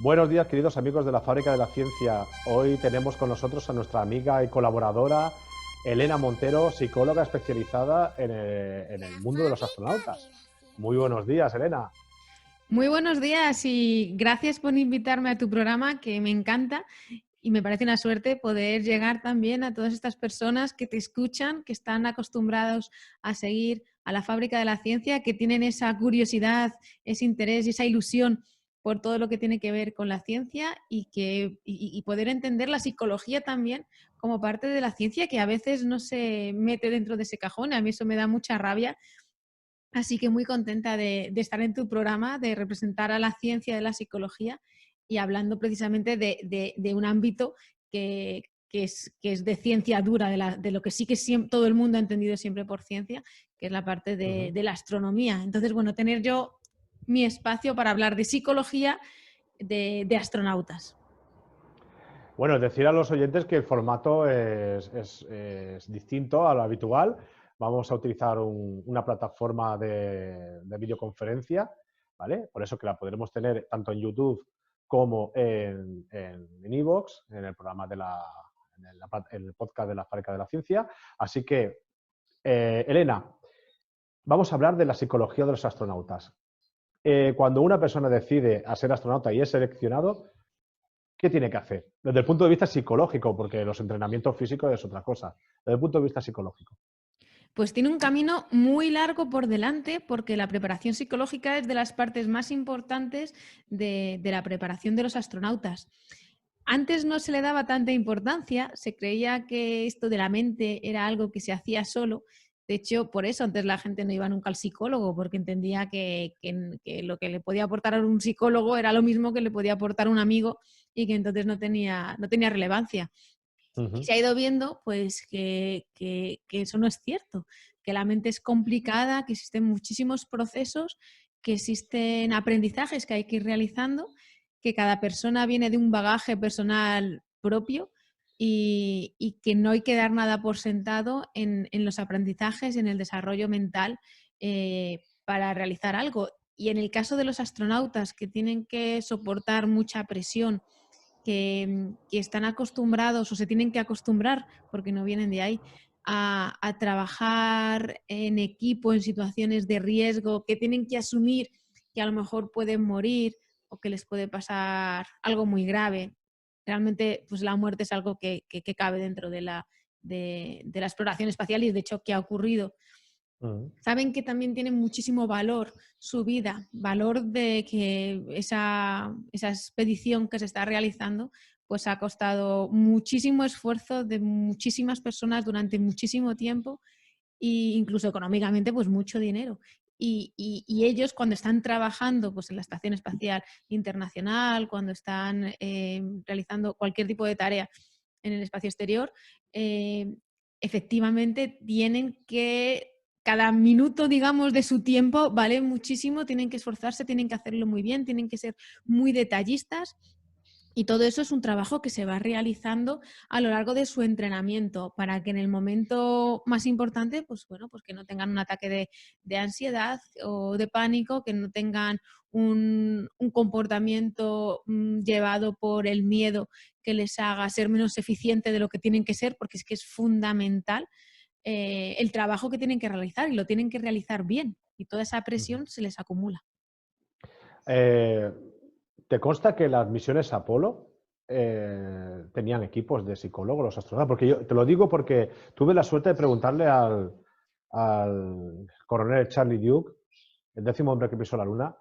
Buenos días, queridos amigos de la Fábrica de la Ciencia. Hoy tenemos con nosotros a nuestra amiga y colaboradora Elena Montero, psicóloga especializada en el mundo de los astronautas. Muy buenos días, Elena. Muy buenos días y gracias por invitarme a tu programa, que me encanta y me parece una suerte poder llegar también a todas estas personas que te escuchan, que están acostumbrados a seguir a la Fábrica de la Ciencia, que tienen esa curiosidad, ese interés y esa ilusión por todo lo que tiene que ver con la ciencia y poder entender la psicología también como parte de la ciencia, que a veces no se mete dentro de ese cajón. A mí eso me da mucha rabia. Así que muy contenta de estar en tu programa, de representar a la ciencia de la psicología y hablando precisamente de un ámbito que es de ciencia dura, de lo que sí que todo el mundo ha entendido siempre por ciencia, que es la parte Ujú. de la astronomía. Entonces, bueno, tener yo mi espacio para hablar de psicología de astronautas. Bueno, decir a los oyentes que el formato es distinto a lo habitual. Vamos a utilizar una plataforma de videoconferencia, ¿vale? Por eso que la podremos tener tanto en YouTube como en iVoox, en el programa en el podcast de la Fábrica de la Ciencia. Así que, Elena, vamos a hablar de la psicología de los astronautas. Cuando una persona decide a ser astronauta y es seleccionado, ¿qué tiene que hacer? Desde el punto de vista psicológico, porque los entrenamientos físicos es otra cosa. Desde el punto de vista psicológico. Pues tiene un camino muy largo por delante porque la preparación psicológica es de las partes más importantes de la preparación de los astronautas. Antes no se le daba tanta importancia, se creía que esto de la mente era algo que se hacía solo. De hecho, por eso antes la gente no iba nunca al psicólogo, porque entendía que lo que le podía aportar a un psicólogo era lo mismo que le podía aportar un amigo y que entonces no tenía relevancia. Y Ujú. se ha ido viendo pues que eso no es cierto, que la mente es complicada, que existen muchísimos procesos, que existen aprendizajes que hay que ir realizando, que cada persona viene de un bagaje personal propio y que no hay que dar nada por sentado en los aprendizajes, en el desarrollo mental para realizar algo. Y en el caso de los astronautas que tienen que soportar mucha presión, que están acostumbrados o se tienen que acostumbrar, porque no vienen de ahí, a trabajar en equipo en situaciones de riesgo, que tienen que asumir que a lo mejor pueden morir o que les puede pasar algo muy grave. Realmente, pues la muerte es algo que cabe dentro de la exploración espacial y de hecho que ha ocurrido. Ujú. Saben que también tiene muchísimo valor su vida, valor de que esa expedición que se está realizando pues ha costado muchísimo esfuerzo de muchísimas personas durante muchísimo tiempo e incluso económicamente pues mucho dinero. Y ellos cuando están trabajando pues en la Estación Espacial Internacional, cuando están realizando cualquier tipo de tarea en el espacio exterior, eh, efectivamente tienen que cada minuto, digamos, de su tiempo vale muchísimo, tienen que esforzarse, tienen que hacerlo muy bien, tienen que ser muy detallistas y todo eso es un trabajo que se va realizando a lo largo de su entrenamiento para que en el momento más importante, pues bueno, pues que no tengan un ataque de ansiedad o de pánico, que no tengan un comportamiento llevado por el miedo que les haga ser menos eficiente de lo que tienen que ser, porque es que es fundamental el trabajo que tienen que realizar y lo tienen que realizar bien y toda esa Ujú. presión se les acumula. Eh, ¿Te consta que las misiones Apolo tenían equipos de psicólogos, los astronautas? Porque yo te lo digo porque tuve la suerte de preguntarle al coronel Charlie Duke, el 10º hombre que pisó la Luna,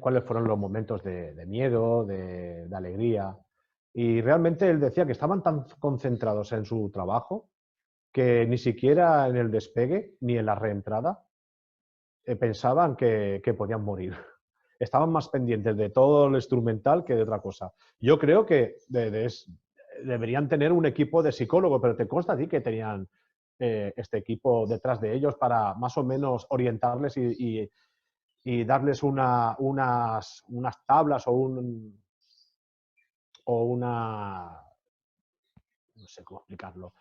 cuáles fueron los momentos de miedo, de alegría. Y realmente él decía que estaban tan concentrados en su trabajo que ni siquiera en el despegue ni en la reentrada pensaban que podían morir. Estaban más pendientes de todo lo instrumental que de otra cosa. Yo creo que deberían tener un equipo de psicólogos, pero te consta a ti que tenían este equipo detrás de ellos para más o menos orientarles y darles unas tablas o una, no sé cómo explicarlo.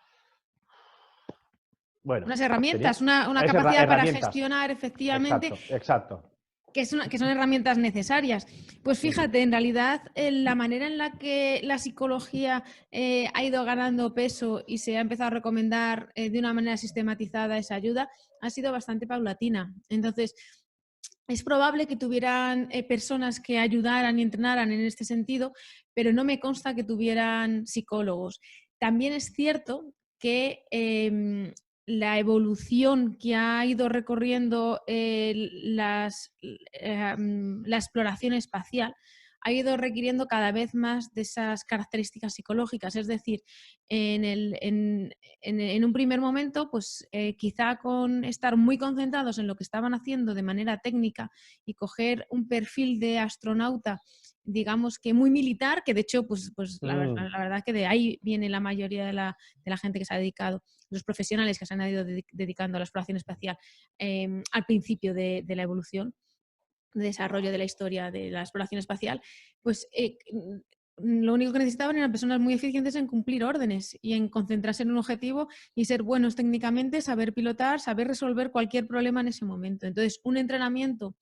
Bueno, Unas tenía herramientas, una capacidad para herramientas. gestionar efectivamente Exacto, exacto. que son herramientas necesarias. Pues fíjate, en realidad la manera en la que la psicología ha ido ganando peso y se ha empezado a recomendar de una manera sistematizada esa ayuda ha sido bastante paulatina. Entonces, es probable que tuvieran personas que ayudaran y entrenaran en este sentido, pero no me consta que tuvieran psicólogos. También es cierto que la evolución que ha ido recorriendo la exploración espacial ha ido requiriendo cada vez más de esas características psicológicas. Es decir, en un primer momento, pues quizá con estar muy concentrados en lo que estaban haciendo de manera técnica y coger un perfil de astronauta, digamos que muy militar, que de hecho, pues la verdad que de ahí viene la mayoría de la gente que se ha dedicado, los profesionales que se han ido dedicando a la exploración espacial al principio de la evolución, de desarrollo de la historia de la exploración espacial, pues lo único que necesitaban eran personas muy eficientes en cumplir órdenes y en concentrarse en un objetivo y ser buenos técnicamente, saber pilotar, saber resolver cualquier problema en ese momento. Entonces, un entrenamiento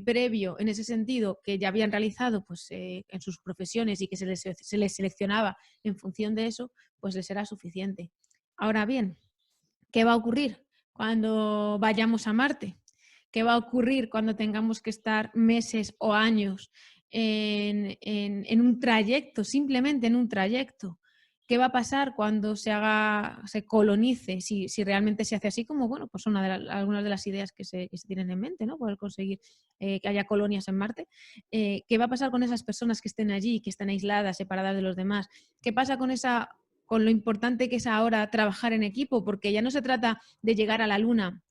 previo en ese sentido que ya habían realizado pues, en sus profesiones y que se les seleccionaba en función de eso, pues les era suficiente. Ahora bien, ¿qué va a ocurrir cuando vayamos a Marte? ¿Qué va a ocurrir cuando tengamos que estar meses o años en un trayecto, simplemente en un trayecto? ¿Qué va a pasar cuando se colonice? Si realmente se hace así, como bueno, pues son algunas de las ideas que se tienen en mente, ¿no? Poder conseguir que haya colonias en Marte. ¿Qué va a pasar con esas personas que estén allí, que están aisladas, separadas de los demás? ¿Qué pasa con lo importante que es ahora trabajar en equipo? Porque ya no se trata de llegar a la Luna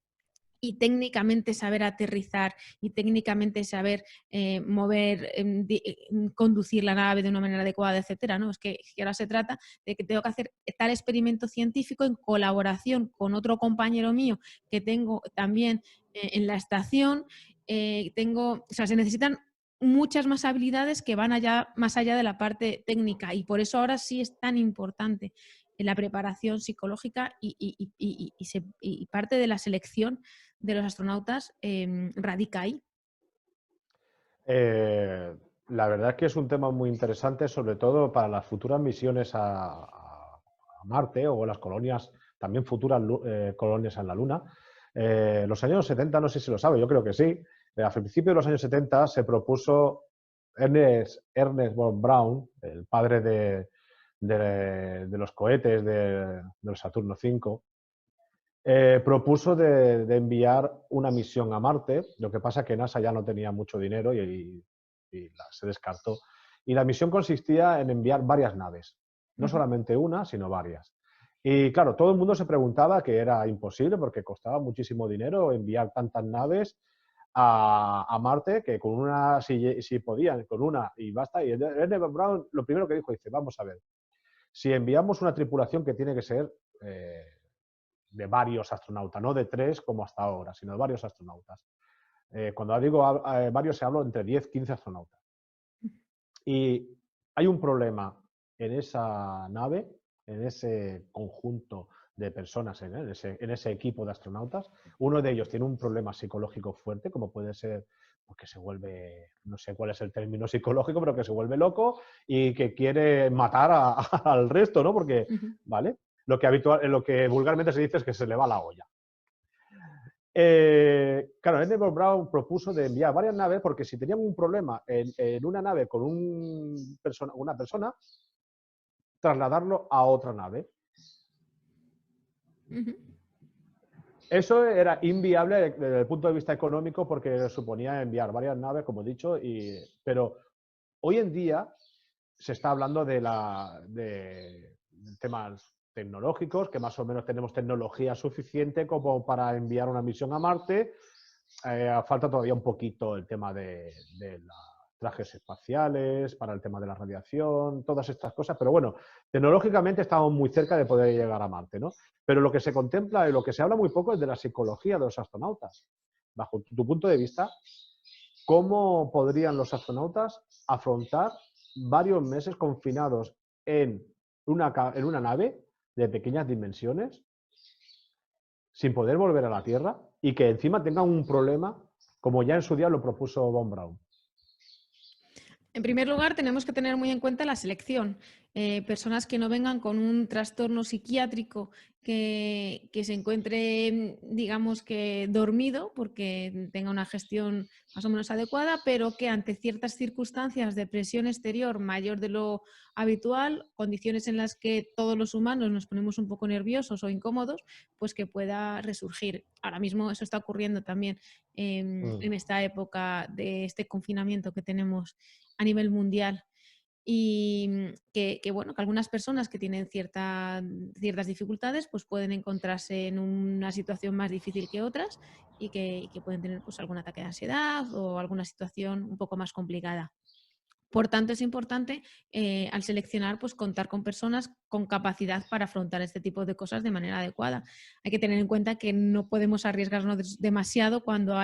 y técnicamente saber aterrizar y técnicamente saber mover, conducir la nave de una manera adecuada, etcétera, ¿no? Es que ahora se trata de que tengo que hacer tal experimento científico en colaboración con otro compañero mío que tengo también en la estación. O sea, se necesitan muchas más habilidades que van más allá de la parte técnica, y por eso ahora sí es tan importante la preparación psicológica y parte de la selección de los astronautas radica ahí. La verdad es que es un tema muy interesante, sobre todo para las futuras misiones a Marte o las colonias, también futuras colonias en la Luna. Los años 70, no sé si lo sabe, yo creo que sí. A principios de los años 70 se propuso Ernest von Braun, el padre de los cohetes del Saturno V, propuso de enviar una misión a Marte. Lo que pasa es que NASA ya no tenía mucho dinero y se descartó. Y la misión consistía en enviar varias naves, no solamente una, sino varias. Y claro, todo el mundo se preguntaba que era imposible porque costaba muchísimo dinero enviar tantas naves a Marte, que con una, si podían, con una y basta. Y Ernest von Braun lo primero que dijo, dice, vamos a ver, si enviamos una tripulación que tiene que ser de varios astronautas, no de 3 como hasta ahora, sino de varios astronautas. Cuando digo varios, se habla entre 10, 15 astronautas. Y hay un problema en esa nave, en ese conjunto de personas, en ese equipo de astronautas. Uno de ellos tiene un problema psicológico fuerte, como puede ser porque se vuelve, no sé cuál es el término psicológico, pero que se vuelve loco y que quiere matar al resto, ¿no? Porque, ¿vale? Lo que vulgarmente se dice es que se le va la olla. Claro, Ernest von Braun propuso de enviar varias naves porque si tenían un problema en una nave con una persona, trasladarlo a otra nave. Eso era inviable desde el punto de vista económico porque suponía enviar varias naves, como he dicho, pero hoy en día se está hablando de temas tecnológicos, que más o menos tenemos tecnología suficiente como para enviar una misión a Marte. Falta todavía un poquito el tema de los trajes espaciales, para el tema de la radiación, todas estas cosas, pero bueno, tecnológicamente estamos muy cerca de poder llegar a Marte, ¿no? Pero lo que se contempla y lo que se habla muy poco es de la psicología de los astronautas. Bajo tu punto de vista, ¿cómo podrían los astronautas afrontar varios meses confinados en una nave de pequeñas dimensiones sin poder volver a la Tierra y que encima tengan un problema como ya en su día lo propuso Von Braun? En primer lugar, tenemos que tener muy en cuenta la selección. Personas que no vengan con un trastorno psiquiátrico que se encuentre, digamos que dormido, porque tenga una gestión más o menos adecuada, pero que ante ciertas circunstancias de presión exterior mayor de lo habitual, condiciones en las que todos los humanos nos ponemos un poco nerviosos o incómodos, pues que pueda resurgir. Ahora mismo eso está ocurriendo también en esta época de este confinamiento que tenemos a nivel mundial. Y bueno, que algunas personas que tienen ciertas dificultades pues pueden encontrarse en una situación más difícil que otras y que pueden tener pues algún ataque de ansiedad o alguna situación un poco más complicada. Por tanto, es importante al seleccionar, pues contar con personas con capacidad para afrontar este tipo de cosas de manera adecuada. Hay que tener en cuenta que no podemos arriesgarnos demasiado cuando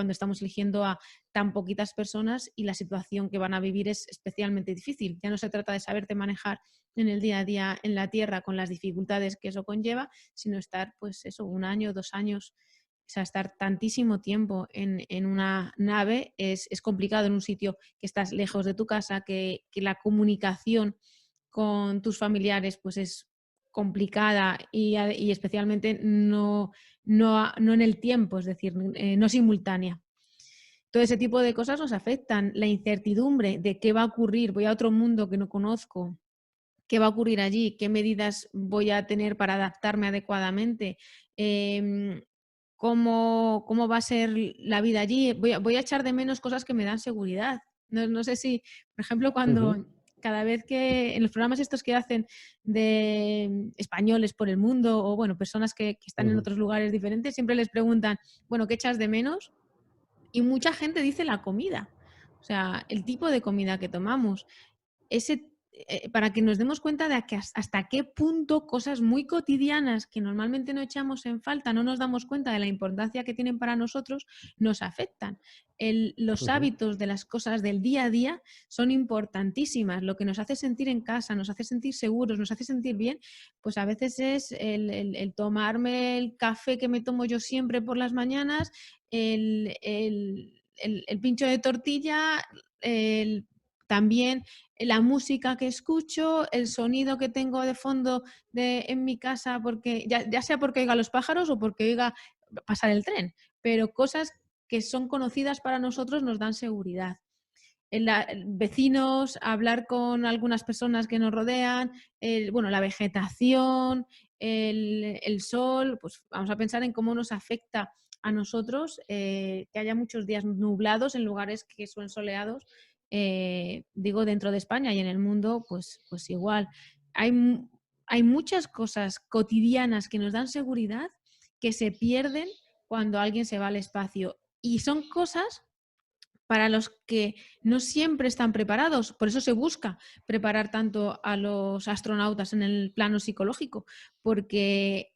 estamos eligiendo a tan poquitas personas y la situación que van a vivir es especialmente difícil. Ya no se trata de saberte manejar en el día a día en la tierra con las dificultades que eso conlleva, sino estar, pues eso, 1 año, 2 años. O sea, estar tantísimo tiempo en una nave es complicado en un sitio que estás lejos de tu casa, que la comunicación con tus familiares pues es complicada y especialmente no en el tiempo, es decir, no simultánea. Todo ese tipo de cosas nos afectan. La incertidumbre de qué va a ocurrir, voy a otro mundo que no conozco, qué va a ocurrir allí, qué medidas voy a tener para adaptarme adecuadamente. ¿Cómo va a ser la vida allí? Voy a echar de menos cosas que me dan seguridad. No sé si, por ejemplo, Ujú, cuando cada vez que en los programas estos que hacen de españoles por el mundo o, bueno, personas que están en ujú. otros lugares diferentes, siempre les preguntan, bueno, ¿qué echas de menos? Y mucha gente dice la comida, o sea, el tipo de comida que tomamos para que nos demos cuenta de hasta qué punto cosas muy cotidianas que normalmente no echamos en falta, no nos damos cuenta de la importancia que tienen para nosotros, nos afectan. Los Ujú. hábitos de las cosas del día a día son importantísimas. Lo que nos hace sentir en casa, nos hace sentir seguros, nos hace sentir bien, pues a veces es el tomarme el café que me tomo yo siempre por las mañanas, el pincho de tortilla, también la música que escucho, el sonido que tengo de fondo en mi casa, porque ya sea porque oiga los pájaros o porque oiga pasar el tren, pero cosas que son conocidas para nosotros nos dan seguridad. Vecinos, hablar con algunas personas que nos rodean, bueno, la vegetación, el sol, pues vamos a pensar en cómo nos afecta a nosotros que haya muchos días nublados en lugares que son soleados, digo dentro de España y en el mundo, pues igual. Hay, hay muchas cosas cotidianas que nos dan seguridad que se pierden cuando alguien se va al espacio y son cosas para los que no siempre están preparados. Por eso se busca preparar tanto a los astronautas en el plano psicológico, porque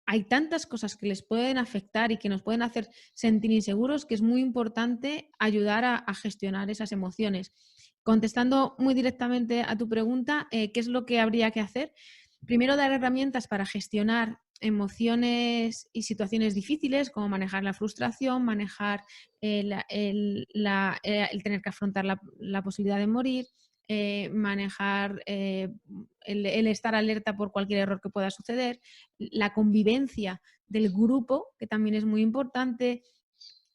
hay tantas cosas que les pueden afectar y que nos pueden hacer sentir inseguros que es muy importante ayudar a gestionar esas emociones. Contestando muy directamente a tu pregunta, ¿qué es lo que habría que hacer? Primero, dar herramientas para gestionar emociones y situaciones difíciles, como manejar la frustración, manejar el tener que afrontar la posibilidad de morir, manejar el estar alerta por cualquier error que pueda suceder, la convivencia del grupo, que también es muy importante,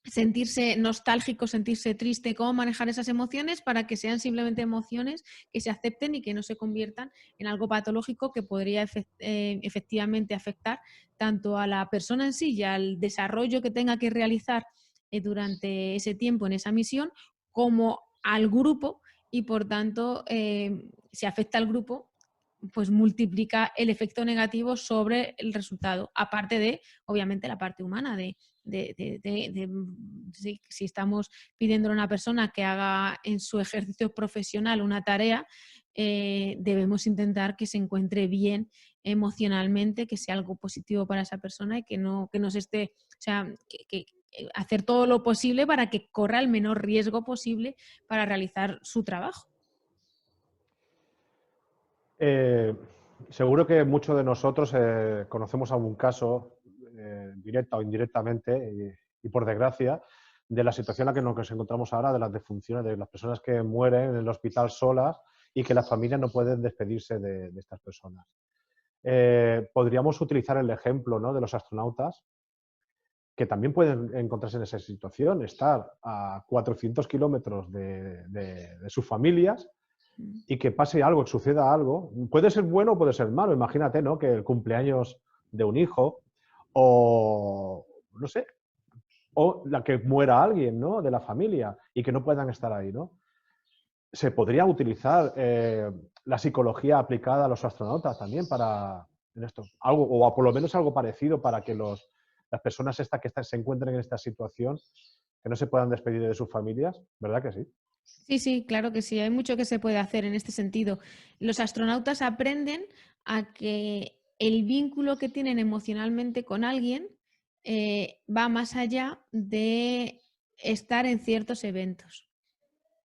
sentirse nostálgico, sentirse triste, cómo manejar esas emociones para que sean simplemente emociones que se acepten y que no se conviertan en algo patológico que podría efectivamente afectar tanto a la persona en sí y al desarrollo que tenga que realizar durante ese tiempo en esa misión, como al grupo y por tanto, si afecta al grupo, pues multiplica el efecto negativo sobre el resultado, aparte de, obviamente, la parte humana si estamos pidiendo a una persona que haga en su ejercicio profesional una tarea, debemos intentar que se encuentre bien emocionalmente, que sea algo positivo para esa persona y que no se esté, o sea, hacer todo lo posible para que corra el menor riesgo posible para realizar su trabajo. Eh, Seguro que muchos de nosotros conocemos algún caso, directa o indirectamente, y por desgracia, de la situación en la que nos encontramos ahora, de las defunciones, de las personas que mueren en el hospital solas y que las familias no pueden despedirse de estas personas. Podríamos utilizar el ejemplo, ¿no?, de los astronautas, que también pueden encontrarse en esa situación, estar a 400 kilómetros de sus familias y que pase algo, que suceda algo. Puede ser bueno o puede ser malo. Imagínate, ¿no?, que el cumpleaños de un hijo o, no sé, o la que muera alguien, ¿no?, de la familia y que no puedan estar ahí, ¿no? Se podría utilizar la psicología aplicada a los astronautas también para en esto, algo, o por lo menos algo parecido para que las personas que se encuentren en esta situación, que no se puedan despedir de sus familias, ¿verdad que sí? Sí, sí, claro que sí. Hay mucho que se puede hacer en este sentido. Los astronautas aprenden a que el vínculo que tienen emocionalmente con alguien va más allá de estar en ciertos eventos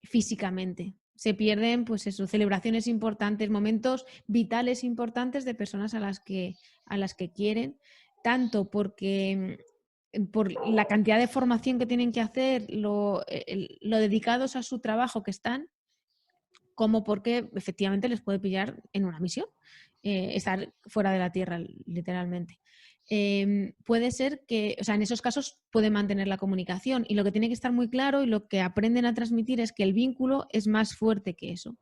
físicamente. Se pierden, pues eso, celebraciones importantes, momentos vitales importantes de personas a las que quieren, tanto porque por la cantidad de formación que tienen que hacer, lo dedicados a su trabajo que están, como porque efectivamente les puede pillar en una misión, estar fuera de la Tierra, literalmente. Puede ser que, o sea, en esos casos puede mantener la comunicación y lo que tiene que estar muy claro y lo que aprenden a transmitir es que el vínculo es más fuerte que eso.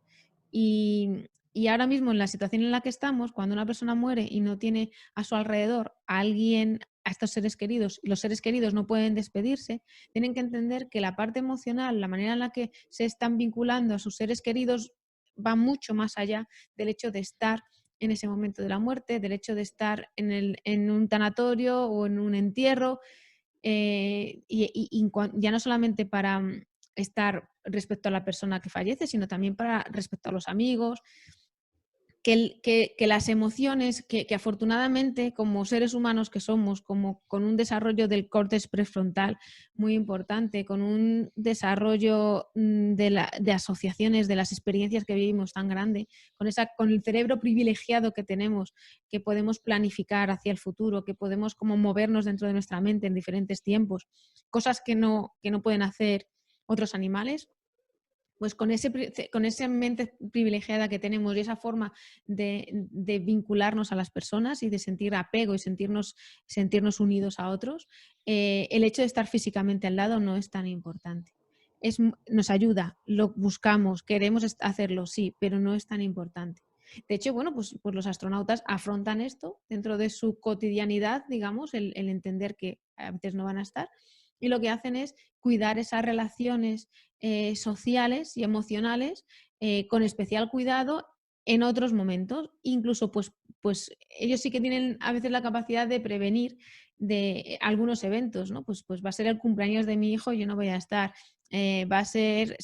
Y ahora mismo en la situación en la que estamos, cuando una persona muere y no tiene a su alrededor a alguien, a estos seres queridos, y los seres queridos no pueden despedirse, tienen que entender que la parte emocional, la manera en la que se están vinculando a sus seres queridos va mucho más allá del hecho de estar en ese momento de la muerte, del hecho de estar en un tanatorio o en un entierro, ya no solamente para estar respecto a la persona que fallece, sino también para respecto a los amigos, que las emociones, que afortunadamente como seres humanos que somos, como con un desarrollo del córtex prefrontal muy importante, con un desarrollo de asociaciones, de las experiencias que vivimos tan grande, con el cerebro privilegiado que tenemos, que podemos planificar hacia el futuro, que podemos como movernos dentro de nuestra mente en diferentes tiempos, cosas que no pueden hacer otros animales. Pues con esa mente privilegiada que tenemos y esa forma de vincularnos a las personas y de sentir apego y sentirnos unidos a otros, el hecho de estar físicamente al lado no es tan importante. Nos ayuda, lo buscamos, queremos hacerlo, sí, pero no es tan importante. De hecho, bueno, pues los astronautas afrontan esto dentro de su cotidianidad, digamos, el entender que a veces no van a estar, y lo que hacen es cuidar esas relaciones sociales y emocionales con especial cuidado en otros momentos. Incluso, pues ellos sí que tienen a veces la capacidad de prevenir de algunos eventos, ¿no? Pues va a ser el cumpleaños de mi hijo, yo no voy a estar. Va a ser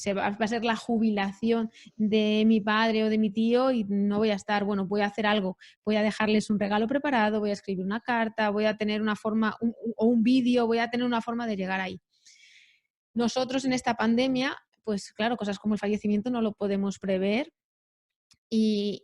la jubilación de mi padre o de mi tío y no voy a estar. Bueno, voy a hacer algo, voy a dejarles un regalo preparado, voy a escribir una carta, voy a tener una forma o un vídeo, voy a tener una forma de llegar ahí. Nosotros en esta pandemia, pues claro, cosas como el fallecimiento no lo podemos prever y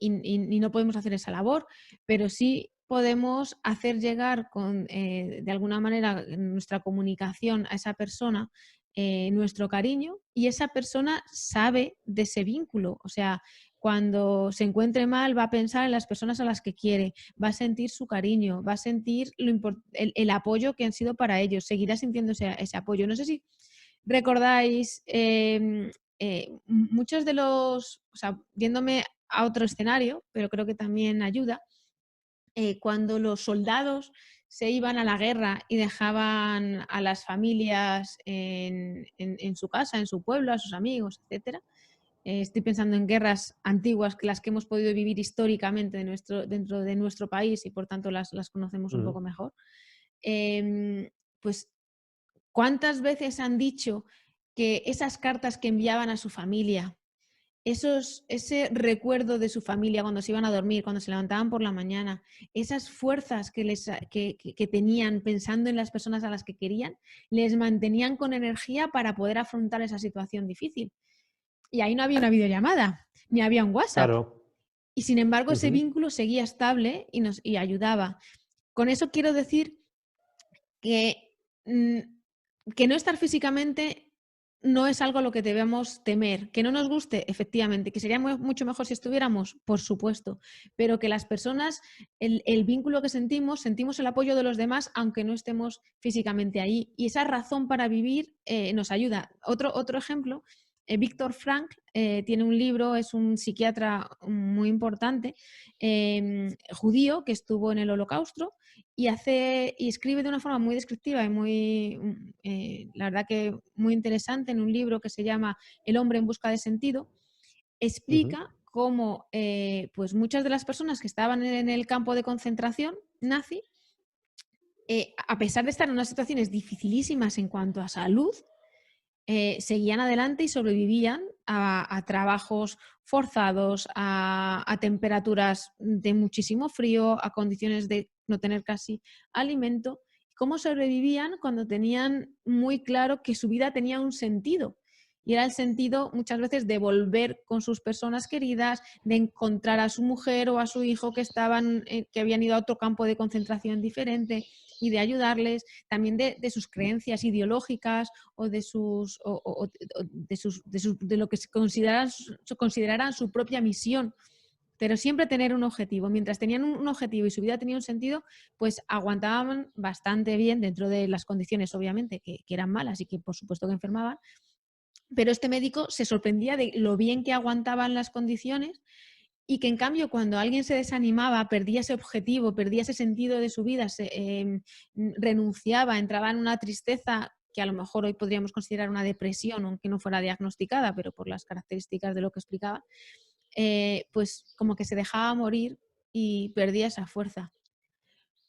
no podemos hacer esa labor, pero sí podemos hacer llegar de alguna manera nuestra comunicación a esa persona, nuestro cariño, y esa persona sabe de ese vínculo. O sea, cuando se encuentre mal va a pensar en las personas a las que quiere, va a sentir su cariño, va a sentir el apoyo que han sido para ellos, seguirá sintiendo ese apoyo. No sé si recordáis muchos de los, o sea, yéndome a otro escenario, pero creo que también ayuda, cuando los soldados se iban a la guerra y dejaban a las familias en su casa, en su pueblo, a sus amigos, etcétera. Estoy pensando en guerras antiguas, que las que hemos podido vivir históricamente dentro de nuestro país y por tanto las conocemos un poco mejor. Pues, ¿cuántas veces han dicho que esas cartas que enviaban a su familia, ese recuerdo de su familia cuando se iban a dormir, cuando se levantaban por la mañana, esas fuerzas que tenían pensando en las personas a las que querían, les mantenían con energía para poder afrontar esa situación difícil? Y ahí no había una videollamada, ni había un WhatsApp. Claro. Y sin embargo, ese vínculo seguía estable y ayudaba. Con eso quiero decir que que no estar físicamente no es algo a lo que debemos temer. Que no nos guste, efectivamente. Que sería mucho mejor si estuviéramos, por supuesto. Pero que las personas, el vínculo que sentimos el apoyo de los demás, aunque no estemos físicamente ahí. Y esa razón para vivir nos ayuda. Otro ejemplo, Viktor Frankl tiene un libro, es un psiquiatra muy importante, judío, que estuvo en el Holocausto, y escribe de una forma muy descriptiva y la verdad que muy interesante, en un libro que se llama El hombre en busca de sentido. Ujú, Explica cómo pues muchas de las personas que estaban en el campo de concentración nazi, a pesar de estar en unas situaciones dificilísimas en cuanto a salud, seguían adelante y sobrevivían a trabajos forzados, a temperaturas de muchísimo frío, a condiciones de no tener casi alimento. ¿Cómo sobrevivían cuando tenían muy claro que su vida tenía un sentido? Y era el sentido muchas veces de volver con sus personas queridas, de encontrar a su mujer o a su hijo que habían ido a otro campo de concentración diferente, y de ayudarles, también de sus creencias ideológicas o de lo que consideraran su propia misión. Pero siempre tener un objetivo. Mientras tenían un objetivo y su vida tenía un sentido, pues aguantaban bastante bien dentro de las condiciones, obviamente, que eran malas y que por supuesto que enfermaban. Pero este médico se sorprendía de lo bien que aguantaban las condiciones, y que en cambio cuando alguien se desanimaba, perdía ese objetivo, perdía ese sentido de su vida, renunciaba, entraba en una tristeza que a lo mejor hoy podríamos considerar una depresión, aunque no fuera diagnosticada, pero por las características de lo que explicaba, pues como que se dejaba morir y perdía esa fuerza.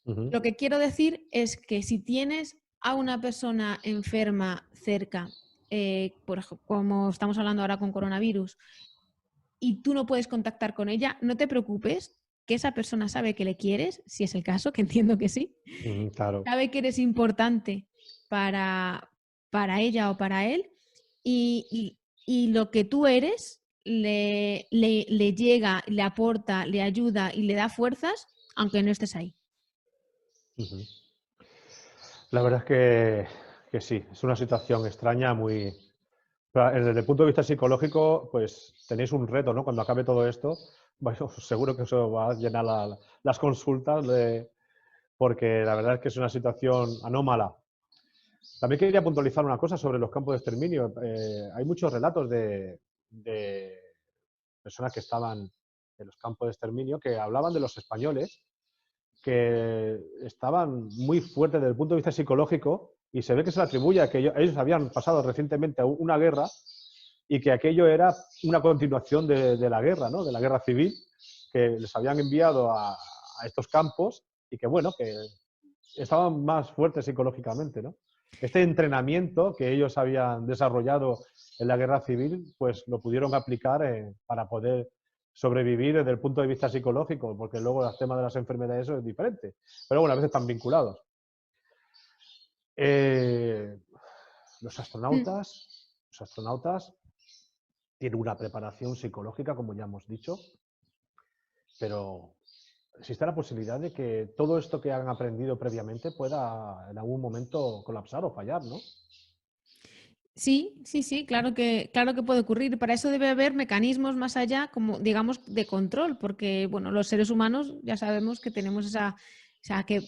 ujú. Lo que quiero decir es que si tienes a una persona enferma cerca, como estamos hablando ahora con coronavirus, y tú no puedes contactar con ella, no te preocupes, que esa persona sabe que le quieres, si es el caso, que entiendo que sí, Ujú, claro. sabe que eres importante para, para ella o para él, y lo que tú eres le llega, le aporta, le ayuda y le da fuerzas, aunque no estés ahí. Ujú. La verdad es que sí, es una situación extraña, muy... Pero desde el punto de vista psicológico, pues tenéis un reto, ¿no? Cuando acabe todo esto, bueno, seguro que eso va a llenar las consultas, porque la verdad es que es una situación anómala. También quería puntualizar una cosa sobre los campos de exterminio. Hay muchos relatos de personas que estaban en los campos de exterminio que hablaban de los españoles, que estaban muy fuertes desde el punto de vista psicológico, y se ve que se le atribuye a que ellos habían pasado recientemente una guerra y que aquello era una continuación de la guerra, ¿no? De la guerra civil, que les habían enviado a estos campos y que, bueno, que estaban más fuertes psicológicamente, ¿no? Este entrenamiento que ellos habían desarrollado en la guerra civil, pues lo pudieron aplicar para poder sobrevivir desde el punto de vista psicológico, porque luego el tema de las enfermedades eso es diferente. Pero bueno, a veces están vinculados. Eh, los Mm. astronautas tienen una preparación psicológica, como ya hemos dicho, pero existe la posibilidad de que todo esto que han aprendido previamente pueda en algún momento colapsar o fallar, ¿no? Sí, sí, sí, claro que puede ocurrir. Para eso debe haber mecanismos más allá, como digamos, de control, porque bueno, los seres humanos ya sabemos que tenemos o sea, que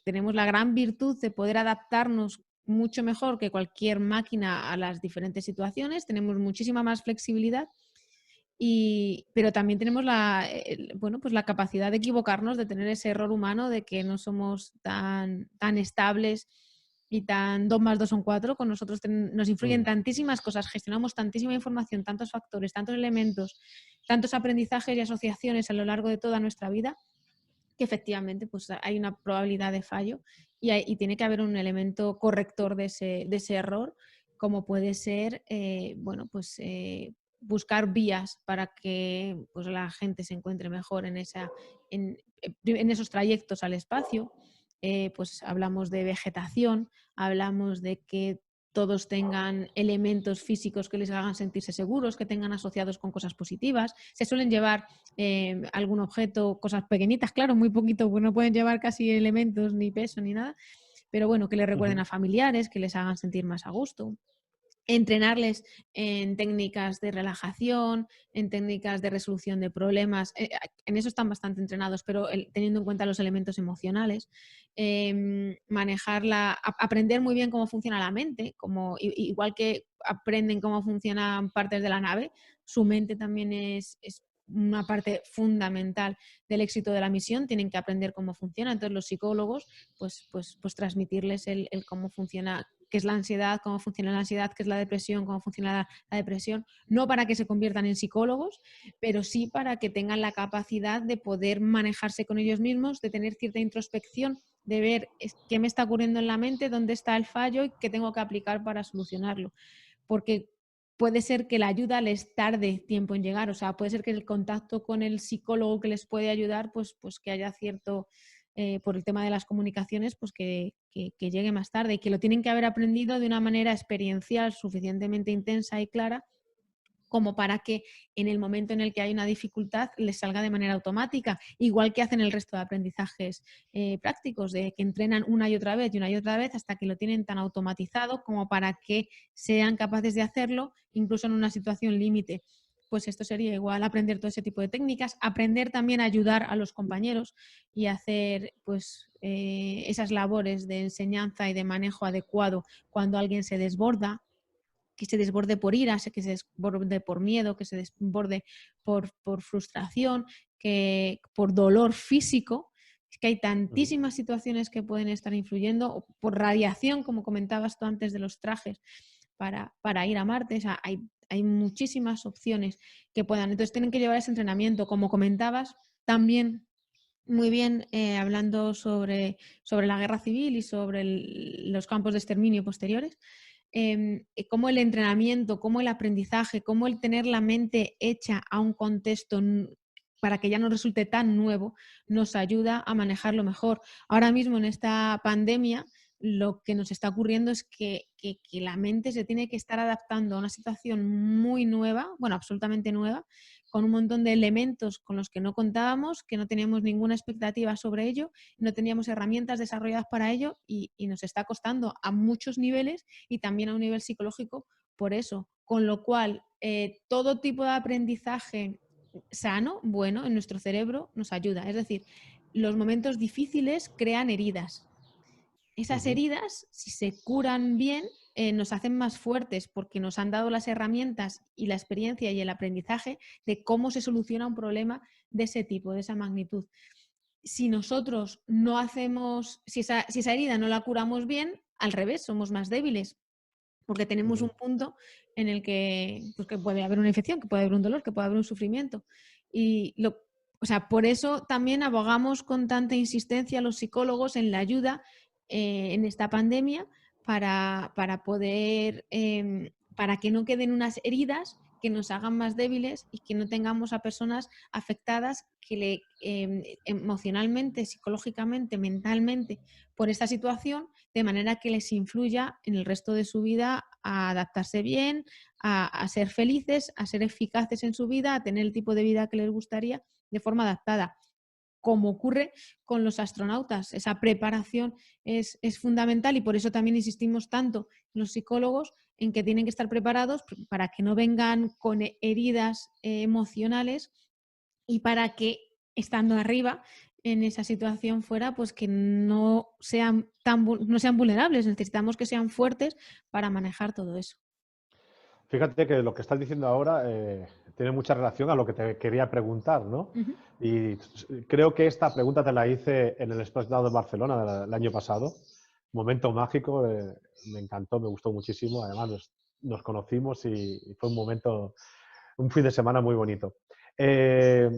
tenemos la gran virtud de poder adaptarnos mucho mejor que cualquier máquina a las diferentes situaciones, tenemos muchísima más flexibilidad, pero también tenemos bueno, pues la capacidad de equivocarnos, de tener ese error humano de que no somos tan estables y tan 2 más 2 son 4. Con nosotros nos influyen Mm. tantísimas cosas, gestionamos tantísima información, tantos factores, tantos elementos, tantos aprendizajes y asociaciones a lo largo de toda nuestra vida, que efectivamente pues hay una probabilidad de fallo, y tiene que haber un elemento corrector de ese error, como puede ser, bueno, pues buscar vías para que pues, la gente se encuentre mejor en esos trayectos al espacio. Pues hablamos de vegetación, hablamos de que todos tengan elementos físicos que les hagan sentirse seguros, que tengan asociados con cosas positivas. Se suelen llevar algún objeto, cosas pequeñitas, claro, muy poquito, pues no pueden llevar casi elementos, ni peso, ni nada, pero bueno, que les recuerden Ujú. a familiares, que les hagan sentir más a gusto. Entrenarles en técnicas de relajación, en técnicas de resolución de problemas. En eso están bastante entrenados, pero teniendo en cuenta los elementos emocionales, aprender muy bien cómo funciona la mente, igual que aprenden cómo funcionan partes de la nave, su mente también es una parte fundamental del éxito de la misión, tienen que aprender cómo funciona. Entonces los psicólogos, pues transmitirles el cómo funciona, qué es la ansiedad, cómo funciona la ansiedad, qué es la depresión, cómo funciona la depresión, no para que se conviertan en psicólogos, pero sí para que tengan la capacidad de poder manejarse con ellos mismos, de tener cierta introspección, de ver qué me está ocurriendo en la mente, dónde está el fallo y qué tengo que aplicar para solucionarlo. Porque puede ser que la ayuda les tarde tiempo en llegar, o sea, puede ser que el contacto con el psicólogo que les puede ayudar, pues que haya cierto, por el tema de las comunicaciones, pues que llegue más tarde y que lo tienen que haber aprendido de una manera experiencial suficientemente intensa y clara como para que en el momento en el que hay una dificultad les salga de manera automática, igual que hacen el resto de aprendizajes prácticos, de que entrenan una y otra vez hasta que lo tienen tan automatizado como para que sean capaces de hacerlo incluso en una situación límite. Pues esto sería igual, aprender todo ese tipo de técnicas, aprender también a ayudar a los compañeros y hacer esas labores de enseñanza y de manejo adecuado cuando alguien se desborda, que se desborde por ira, que se desborde por miedo, que se desborde por frustración, que por dolor físico. Es que hay Ujú. tantísimas situaciones que pueden estar influyendo, o por radiación, como comentabas tú antes de los trajes, para ir a Marte. O sea, hay muchísimas opciones que puedan. Entonces tienen que llevar ese entrenamiento. Como comentabas, también muy bien, hablando sobre la guerra civil y sobre los campos de exterminio posteriores, cómo el entrenamiento, cómo el aprendizaje, cómo el tener la mente hecha a un contexto para que ya no resulte tan nuevo, nos ayuda a manejarlo mejor. Ahora mismo en esta pandemia, lo que nos está ocurriendo es que la mente se tiene que estar adaptando a una situación muy nueva, bueno, absolutamente nueva, con un montón de elementos con los que no contábamos, que no teníamos ninguna expectativa sobre ello, no teníamos herramientas desarrolladas para ello y nos está costando a muchos niveles y también a un nivel psicológico por eso. Con lo cual, todo tipo de aprendizaje sano, bueno, en nuestro cerebro nos ayuda. Es decir, los momentos difíciles crean heridas. Esas Ujú. heridas, si se curan bien, nos hacen más fuertes porque nos han dado las herramientas y la experiencia y el aprendizaje de cómo se soluciona un problema de ese tipo, de esa magnitud. Si nosotros no hacemos, si esa herida no la curamos bien, al revés, somos más débiles porque tenemos un Ujú. punto en el que puede haber una infección, que puede haber un dolor, que puede haber un sufrimiento. O sea, por eso también abogamos con tanta insistencia los psicólogos en la ayuda en esta pandemia para poder, para que no queden unas heridas que nos hagan más débiles y que no tengamos a personas afectadas emocionalmente, psicológicamente, mentalmente por esta situación, de manera que les influya en el resto de su vida a adaptarse bien, a ser felices, a ser eficaces en su vida, a tener el tipo de vida que les gustaría de forma adaptada. Como ocurre con los astronautas, esa preparación es fundamental y por eso también insistimos tanto los psicólogos en que tienen que estar preparados para que no vengan con heridas emocionales y para que estando arriba en esa situación fuera, pues que no sean no sean vulnerables. Necesitamos que sean fuertes para manejar todo eso. Fíjate que lo que estás diciendo ahora tiene mucha relación a lo que te quería preguntar, ¿no? Ujú. Y creo que esta pregunta te la hice en el Express de Barcelona el año pasado. Momento mágico, me encantó, me gustó muchísimo. Además, nos conocimos y fue un momento, un fin de semana muy bonito. Eh,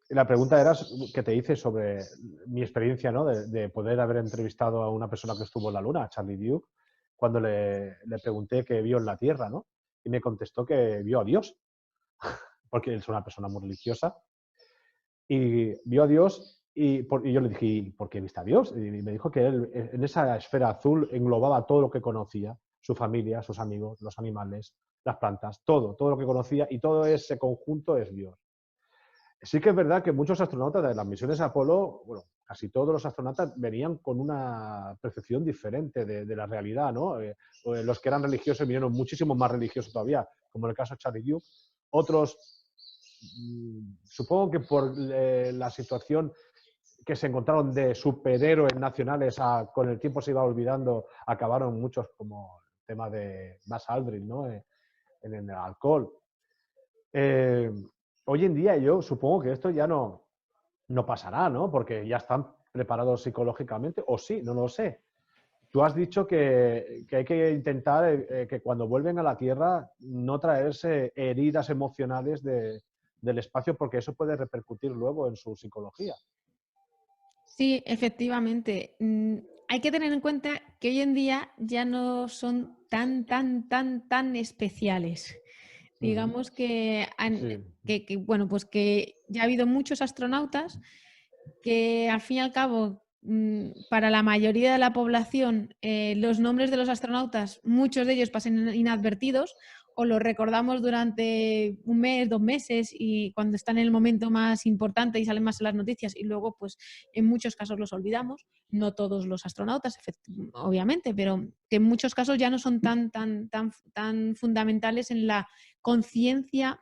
la pregunta era que te hice sobre mi experiencia, ¿no? De poder haber entrevistado a una persona que estuvo en la Luna, a Charlie Duke, cuando le pregunté qué vio en la Tierra, ¿no? Y me contestó que vio a Dios, porque él es una persona muy religiosa, y vio a Dios y yo le dije, ¿y por qué viste a Dios? Y me dijo que él en esa esfera azul englobaba todo lo que conocía, su familia, sus amigos, los animales, las plantas, todo lo que conocía y todo ese conjunto es Dios. Sí que es verdad que muchos astronautas de las misiones Apolo, bueno, casi todos los astronautas venían con una percepción diferente de la realidad, ¿no? Los que eran religiosos vinieron muchísimo más religiosos todavía, como en el caso de Charlie Duke. Otros, supongo que por la situación que se encontraron de superhéroes nacionales con el tiempo se iba olvidando, acabaron muchos como el tema de Buzz Aldrin, ¿no? En el alcohol. Eh, Hoy en día yo supongo que esto ya no pasará, ¿no? Porque ya están preparados psicológicamente, o sí, no lo sé. Tú has dicho que hay que intentar que cuando vuelven a la Tierra no traerse heridas emocionales del espacio porque eso puede repercutir luego en su psicología. Sí, efectivamente. Hay que tener en cuenta que hoy en día ya no son tan especiales. Ujú. Digamos que, Sí. bueno, pues que ya ha habido muchos astronautas que al fin y al cabo, para la mayoría de la población, los nombres de los astronautas, muchos de ellos pasan inadvertidos o los recordamos durante un mes, 2 meses y cuando están en el momento más importante y salen más en las noticias y luego pues en muchos casos los olvidamos, no todos los astronautas, obviamente, pero que en muchos casos ya no son tan fundamentales en la conciencia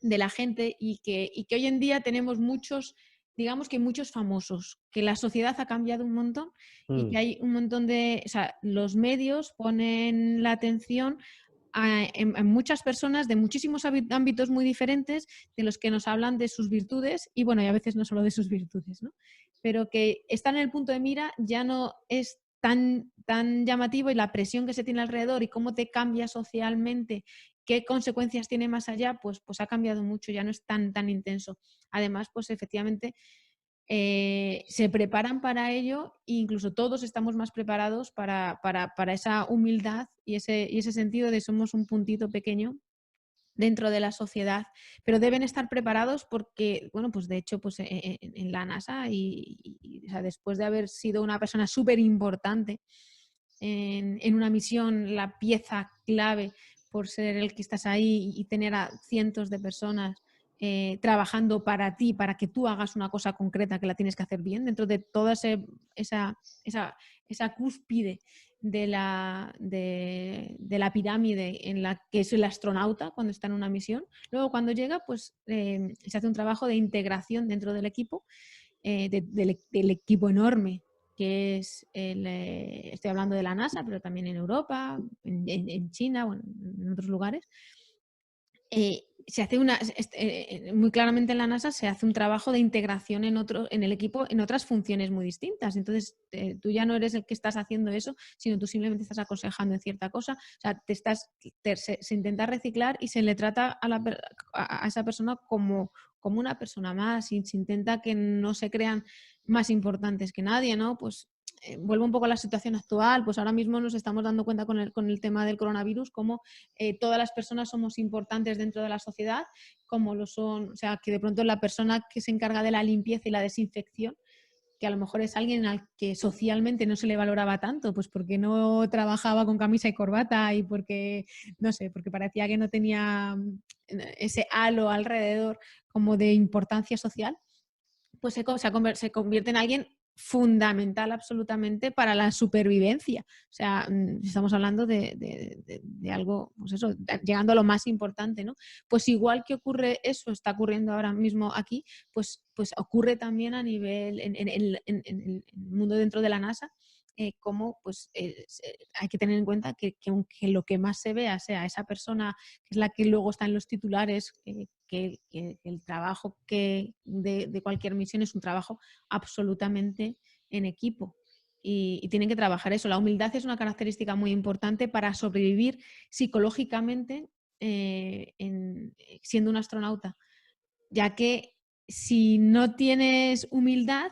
de la gente y que hoy en día tenemos muchos, digamos que muchos famosos, que la sociedad ha cambiado un montón y que Mm. hay un montón de, o sea, los medios ponen la atención en muchas personas de muchísimos ámbitos muy diferentes, de los que nos hablan de sus virtudes y bueno, y a veces no solo de sus virtudes, ¿no? Pero que estar en el punto de mira ya no es tan llamativo y la presión que se tiene alrededor y cómo te cambia socialmente, qué consecuencias tiene más allá, pues ha cambiado mucho, ya no es tan intenso. Además, pues efectivamente se preparan para ello e incluso todos estamos más preparados para esa humildad y ese sentido de somos un puntito pequeño dentro de la sociedad, pero deben estar preparados porque, bueno, pues de hecho, pues en la NASA o sea, después de haber sido una persona súper importante en una misión, la pieza clave por ser el que estás ahí y tener a cientos de personas trabajando para ti, para que tú hagas una cosa concreta que la tienes que hacer bien, dentro de toda esa, esa cúspide de la pirámide en la que es el astronauta cuando está en una misión. Luego cuando llega, pues se hace un trabajo de integración dentro del equipo, del equipo enorme que es estoy hablando de la NASA, pero también en Europa, en China, bueno, en otros lugares. Se hace muy claramente en la NASA se hace un trabajo de integración en el equipo en otras funciones muy distintas. Entonces, tú ya no eres el que estás haciendo eso, sino tú simplemente estás aconsejando en cierta cosa. O sea, se intenta reciclar y se le trata a esa persona como una persona más y se intenta que no se crean más importantes que nadie, ¿no? Pues vuelvo un poco a la situación actual, pues ahora mismo nos estamos dando cuenta con el tema del coronavirus, cómo todas las personas somos importantes dentro de la sociedad, como lo son, o sea, que de pronto la persona que se encarga de la limpieza y la desinfección, que a lo mejor es alguien al que socialmente no se le valoraba tanto, pues porque no trabajaba con camisa y corbata y porque, no sé, porque parecía que no tenía ese halo alrededor como de importancia social, pues se convierte en alguien fundamental absolutamente para la supervivencia. O sea, estamos hablando de algo, pues eso, llegando a lo más importante, ¿no? Pues igual que ocurre eso, está ocurriendo ahora mismo aquí, pues ocurre también a nivel, en el mundo dentro de la NASA, cómo pues hay que tener en cuenta que aunque lo que más se vea sea esa persona que es la que luego está en los titulares, que el trabajo de cualquier misión es un trabajo absolutamente en equipo. Y tienen que trabajar eso. La humildad es una característica muy importante para sobrevivir psicológicamente siendo un astronauta, ya que si no tienes humildad,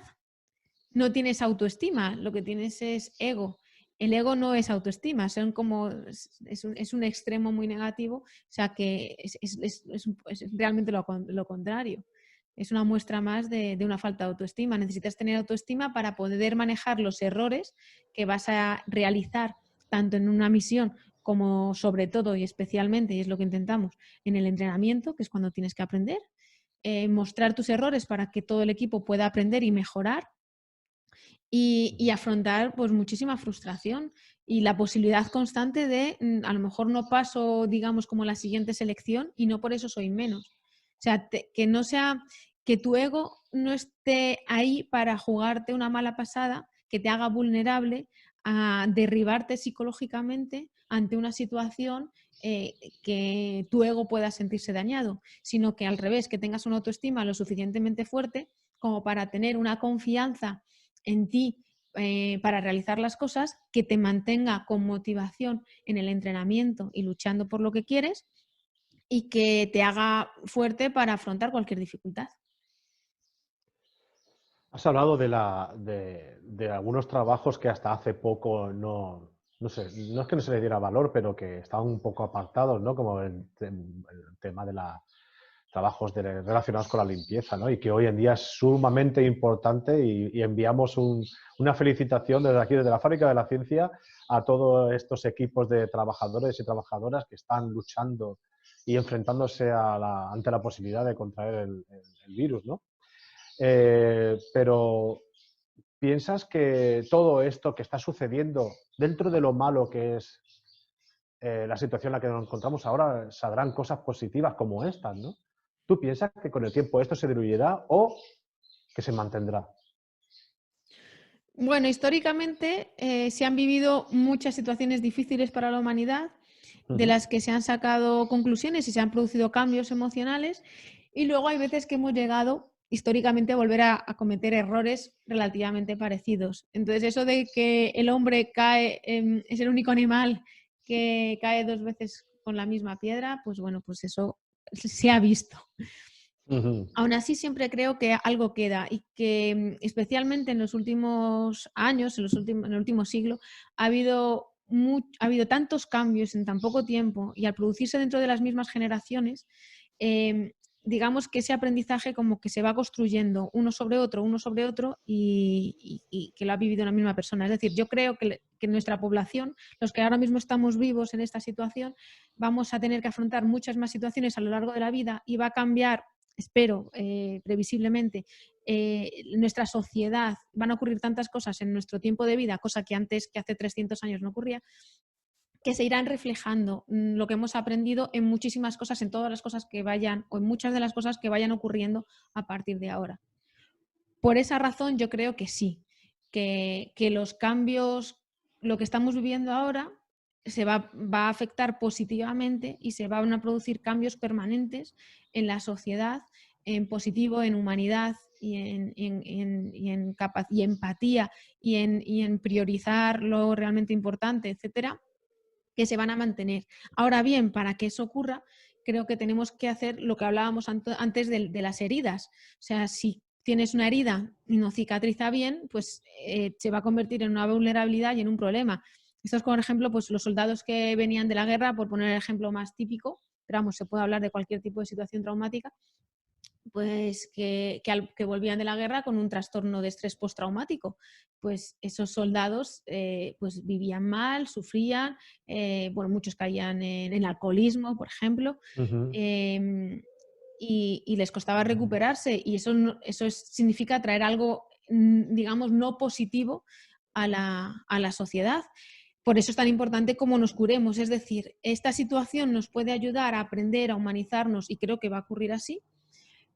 no tienes autoestima, lo que tienes es ego. El ego no es autoestima, son como, es un extremo muy negativo, o sea que es realmente lo contrario. Es una muestra más de una falta de autoestima. Necesitas tener autoestima para poder manejar los errores que vas a realizar tanto en una misión como sobre todo y especialmente, y es lo que intentamos, en el entrenamiento, que es cuando tienes que aprender, mostrar tus errores para que todo el equipo pueda aprender y mejorar y afrontar pues muchísima frustración y la posibilidad constante de a lo mejor no paso, digamos, como la siguiente selección y no por eso soy menos. O sea, que no sea, que tu ego no esté ahí para jugarte una mala pasada, que te haga vulnerable a derribarte psicológicamente ante una situación que tu ego pueda sentirse dañado, sino que al revés, que tengas una autoestima lo suficientemente fuerte como para tener una confianza en ti para realizar las cosas, que te mantenga con motivación en el entrenamiento y luchando por lo que quieres y que te haga fuerte para afrontar cualquier dificultad. Has hablado de algunos trabajos que hasta hace poco no sé, no es que no se le diera valor, pero que estaban un poco apartados, ¿no? Como el tema de los trabajos relacionados con la limpieza, ¿no? Y que hoy en día es sumamente importante y enviamos una felicitación desde aquí, desde la Fábrica de la Ciencia, a todos estos equipos de trabajadores y trabajadoras que están luchando y enfrentándose ante la posibilidad de contraer el virus, ¿no? Pero ¿piensas que todo esto que está sucediendo, dentro de lo malo que es la situación en la que nos encontramos ahora, saldrán cosas positivas como estas, ¿no? ¿Tú piensas que con el tiempo esto se diluirá o que se mantendrá? Bueno, históricamente se han vivido muchas situaciones difíciles para la humanidad, de Ujú. las que se han sacado conclusiones y se han producido cambios emocionales, y luego hay veces que hemos llegado históricamente a volver a cometer errores relativamente parecidos. Entonces, eso de que el hombre cae, es el único animal que cae dos veces con la misma piedra, pues bueno, pues eso se ha visto. Ujú. Aún así, siempre creo que algo queda y que especialmente en los últimos años, en el último siglo, ha habido tantos cambios en tan poco tiempo y al producirse dentro de las mismas generaciones, eh, digamos que ese aprendizaje como que se va construyendo uno sobre otro y que lo ha vivido una misma persona. Es decir, yo creo que nuestra población, los que ahora mismo estamos vivos en esta situación, vamos a tener que afrontar muchas más situaciones a lo largo de la vida y va a cambiar, espero, previsiblemente, nuestra sociedad, van a ocurrir tantas cosas en nuestro tiempo de vida, cosa que antes, que hace 300 años no ocurría, que se irán reflejando lo que hemos aprendido en muchísimas cosas, en todas las cosas que vayan, o en muchas de las cosas que vayan ocurriendo a partir de ahora. Por esa razón yo creo que sí, que los cambios, lo que estamos viviendo ahora, va a afectar positivamente y se van a producir cambios permanentes en la sociedad, en positivo, en humanidad y empatía y en priorizar lo realmente importante, etcétera, que se van a mantener. Ahora bien, para que eso ocurra, creo que tenemos que hacer lo que hablábamos antes de las heridas. O sea, si tienes una herida y no cicatriza bien, pues se va a convertir en una vulnerabilidad y en un problema. Esto es, por ejemplo, pues los soldados que venían de la guerra, por poner el ejemplo más típico, pero vamos, se puede hablar de cualquier tipo de situación traumática, pues que volvían de la guerra con un trastorno de estrés postraumático. Pues esos soldados pues vivían mal, sufrían, bueno, muchos caían en alcoholismo, por ejemplo, Ujú. y les costaba recuperarse y eso significa traer algo, digamos, no positivo a la sociedad. Por eso es tan importante cómo nos curemos, es decir, esta situación nos puede ayudar a aprender, a humanizarnos y creo que va a ocurrir así,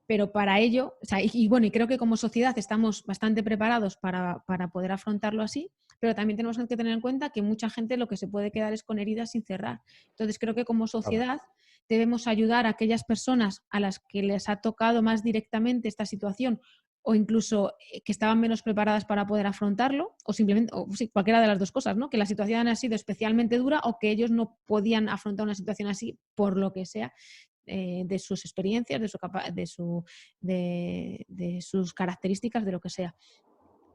pero para ello, o sea, bueno, y creo que como sociedad estamos bastante preparados para poder afrontarlo así, pero también tenemos que tener en cuenta que mucha gente lo que se puede quedar es con heridas sin cerrar. Entonces creo que como Claro. sociedad debemos ayudar a aquellas personas a las que les ha tocado más directamente esta situación o incluso que estaban menos preparadas para poder afrontarlo, o simplemente, o sí, cualquiera de las dos cosas, ¿no? Que la situación ha sido especialmente dura o que ellos no podían afrontar una situación así por lo que sea, de sus experiencias, de sus características, de lo que sea.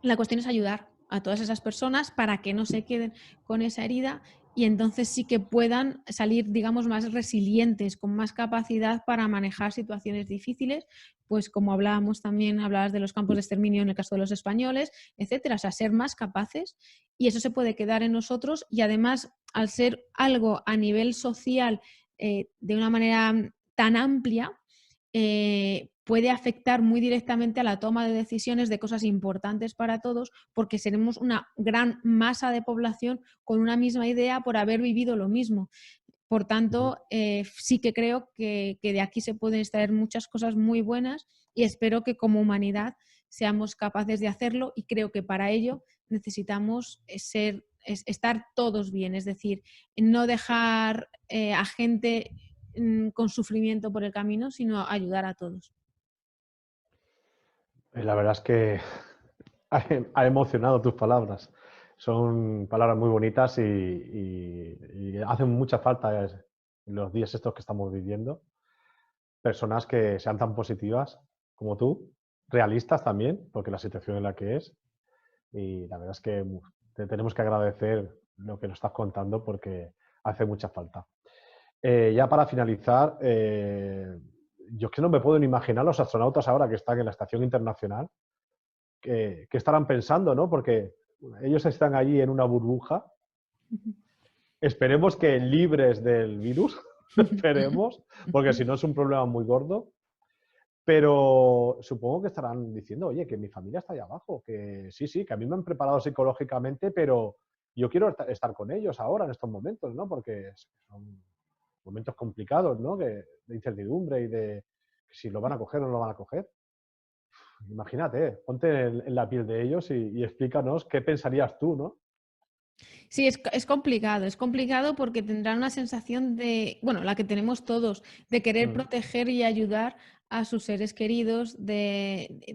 La cuestión es ayudar a todas esas personas para que no se queden con esa herida y entonces sí que puedan salir, digamos, más resilientes, con más capacidad para manejar situaciones difíciles, pues como hablábamos también, hablabas de los campos de exterminio en el caso de los españoles, etcétera, o sea, ser más capaces y eso se puede quedar en nosotros y además al ser algo a nivel social de una manera tan amplia, puede afectar muy directamente a la toma de decisiones de cosas importantes para todos, porque seremos una gran masa de población con una misma idea por haber vivido lo mismo. Por Ujú. tanto, sí que creo que de aquí se pueden extraer muchas cosas muy buenas y espero que como humanidad seamos capaces de hacerlo, y creo que para ello necesitamos estar todos bien, es decir, no dejar a gente con sufrimiento por el camino, sino ayudar a todos. La verdad es que ha emocionado tus palabras. Son palabras muy bonitas y hacen mucha falta en los días estos que estamos viviendo. Personas que sean tan positivas como tú, realistas también, porque la situación es la que es. Y la verdad es que te tenemos que agradecer lo que nos estás contando porque hace mucha falta. Ya para finalizar, yo es que no me puedo ni imaginar los astronautas ahora que están en la Estación Internacional, que estarán pensando, ¿no? Porque ellos están allí en una burbuja. Esperemos que libres del virus, esperemos, porque si no es un problema muy gordo. Pero supongo que estarán diciendo, oye, que mi familia está allá abajo, que sí, sí, que a mí me han preparado psicológicamente, pero yo quiero estar con ellos ahora, en estos momentos, ¿no? Porque son momentos complicados, ¿no? De incertidumbre y de si lo van a coger o no lo van a coger. Imagínate, ponte en la piel de ellos y explícanos qué pensarías tú, ¿no? Sí, es complicado porque tendrán una sensación de, bueno, la que tenemos todos, de querer Mm. proteger y ayudar a sus seres queridos,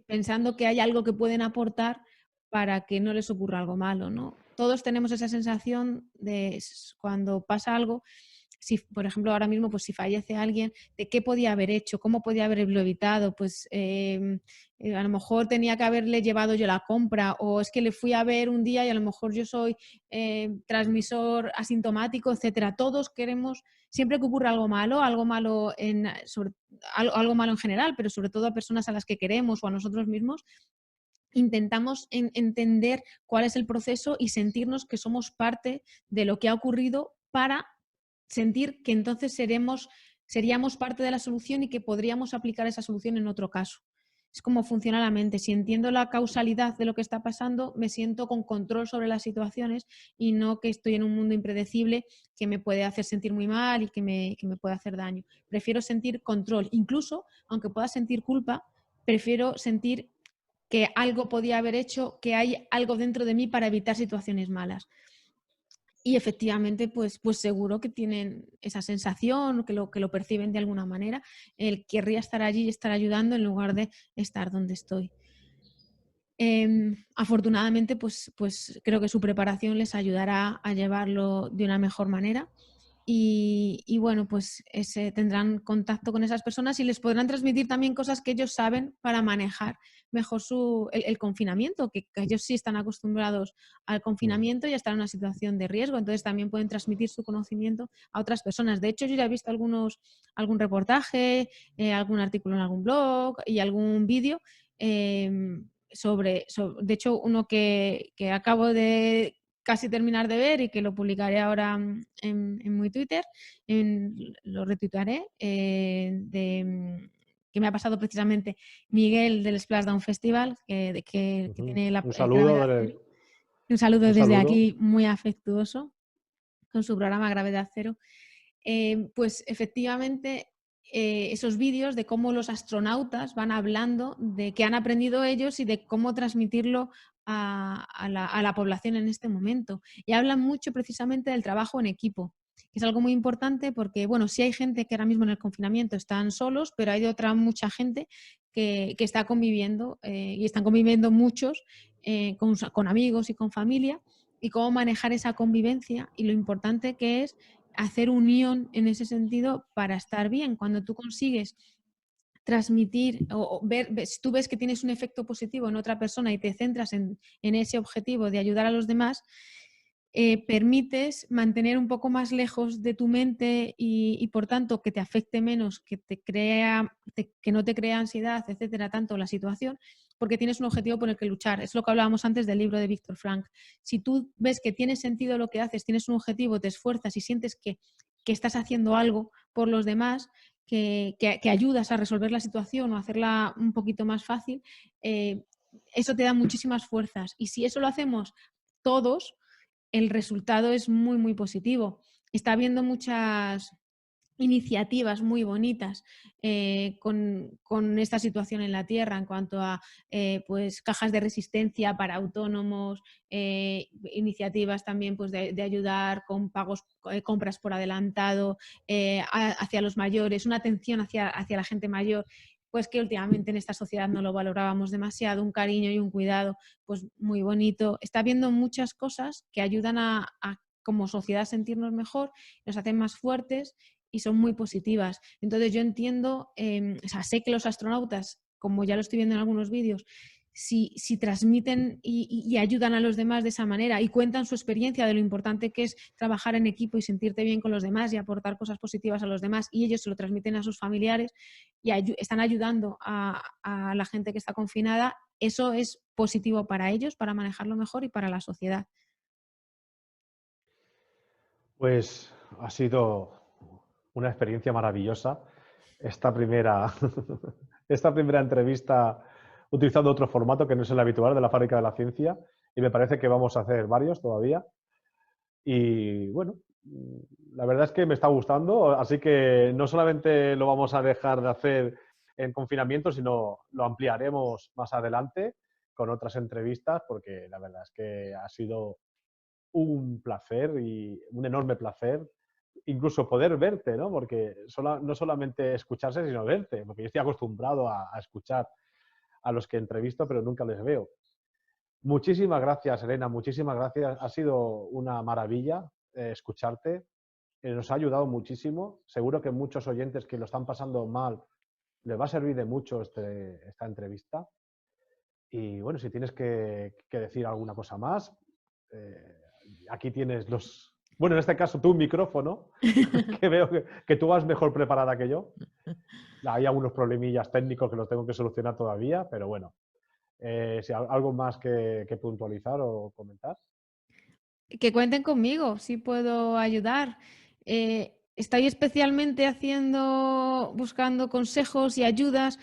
pensando que hay algo que pueden aportar para que no les ocurra algo malo, ¿no? Todos tenemos esa sensación de cuando pasa algo, si, por ejemplo, ahora mismo, pues si fallece alguien, de qué podía haber hecho, cómo podía haberlo evitado, pues a lo mejor tenía que haberle llevado yo la compra, o es que le fui a ver un día y a lo mejor yo soy transmisor asintomático, etcétera. Todos queremos, siempre que ocurre algo malo algo malo en general, pero sobre todo a personas a las que queremos o a nosotros mismos, intentamos entender cuál es el proceso y sentirnos que somos parte de lo que ha ocurrido para sentir que entonces seríamos parte de la solución y que podríamos aplicar esa solución en otro caso. Es como funciona la mente. Si entiendo la causalidad de lo que está pasando, me siento con control sobre las situaciones y no que estoy en un mundo impredecible que me puede hacer sentir muy mal y que me puede hacer daño. Prefiero sentir control. Incluso, aunque pueda sentir culpa, prefiero sentir que algo podía haber hecho, que hay algo dentro de mí para evitar situaciones malas. Y efectivamente, pues seguro que tienen esa sensación, que lo perciben de alguna manera. Él querría estar allí y estar ayudando en lugar de estar donde estoy. Afortunadamente, pues creo que su preparación les ayudará a llevarlo de una mejor manera. Y bueno, pues tendrán contacto con esas personas y les podrán transmitir también cosas que ellos saben para manejar mejor el confinamiento, que ellos sí están acostumbrados al Mm. confinamiento y a estar en una situación de riesgo, entonces también pueden transmitir su conocimiento a otras personas. De hecho, yo ya he visto algún reportaje, algún artículo en algún blog y algún vídeo de hecho, uno que acabo de casi terminar de ver y que lo publicaré ahora en mi Twitter, lo retuitaré, que me ha pasado precisamente Miguel del Splashdown Festival, que Ujú. tiene Un Gravedad saludo, Cero. Un saludo un desde saludo. aquí muy afectuoso con su programa Gravedad Cero. Pues efectivamente esos vídeos de cómo los astronautas van hablando de qué han aprendido ellos y de cómo transmitirlo a la población en este momento. Y hablan mucho precisamente del trabajo en equipo, que es algo muy importante porque, bueno, sí hay gente que ahora mismo en el confinamiento están solos, pero hay otra mucha gente que está conviviendo y están conviviendo muchos con amigos y con familia, y cómo manejar esa convivencia y lo importante que es hacer unión en ese sentido para estar bien. Cuando tú consigues transmitir si tú ves que tienes un efecto positivo en otra persona y te centras en ese objetivo de ayudar a los demás, permites mantener un poco más lejos de tu mente y por tanto que te afecte menos, que no te crea ansiedad, etcétera, tanto la situación, porque tienes un objetivo por el que luchar. Es lo que hablábamos antes del libro de Víctor Frank. Si tú ves que tiene sentido lo que haces, tienes un objetivo, te esfuerzas y sientes que estás haciendo algo por los demás, que ayudas a resolver la situación o hacerla un poquito más fácil, eso te da muchísimas fuerzas. Y si eso lo hacemos todos, el resultado es muy, muy positivo. Está habiendo muchas iniciativas muy bonitas con esta situación en la Tierra en cuanto a pues, cajas de resistencia para autónomos, iniciativas también pues, de ayudar con pagos, compras por adelantado hacia los mayores, una atención hacia la gente mayor, pues que últimamente en esta sociedad no lo valorábamos demasiado, un cariño y un cuidado pues muy bonito. Está habiendo muchas cosas que ayudan a como sociedad sentirnos mejor, nos hacen más fuertes y son muy positivas. Entonces yo entiendo, o sea, sé que los astronautas, como ya lo estoy viendo en algunos vídeos, si transmiten y ayudan a los demás de esa manera y cuentan su experiencia de lo importante que es trabajar en equipo y sentirte bien con los demás y aportar cosas positivas a los demás, y ellos se lo transmiten a sus familiares y están ayudando a la gente que está confinada, eso es positivo para ellos, para manejarlo mejor y para la sociedad. Pues ha sido una experiencia maravillosa esta primera, esta primera entrevista utilizando otro formato que no es el habitual de la Fábrica de la Ciencia, y me parece que vamos a hacer varios todavía. Y bueno, la verdad es que me está gustando, así que no solamente lo vamos a dejar de hacer en confinamiento, sino lo ampliaremos más adelante con otras entrevistas, porque la verdad es que ha sido un placer y un enorme placer incluso poder verte, ¿no? Porque no solamente escucharse, sino verte, porque yo estoy acostumbrado a escuchar a los que entrevisto, pero nunca les veo. Muchísimas gracias, Elena, muchísimas gracias. Ha sido una maravilla escucharte. Nos ha ayudado muchísimo. Seguro que muchos oyentes que lo están pasando mal les va a servir de mucho esta entrevista. Y bueno, si tienes que decir alguna cosa más, aquí tienes los... Bueno, en este caso tu micrófono, que veo que tú vas mejor preparada que yo. Hay algunos problemillas técnicos que los tengo que solucionar todavía, pero bueno, si algo más que puntualizar o comentar. Que cuenten conmigo, si puedo ayudar. Estoy especialmente buscando consejos y ayudas.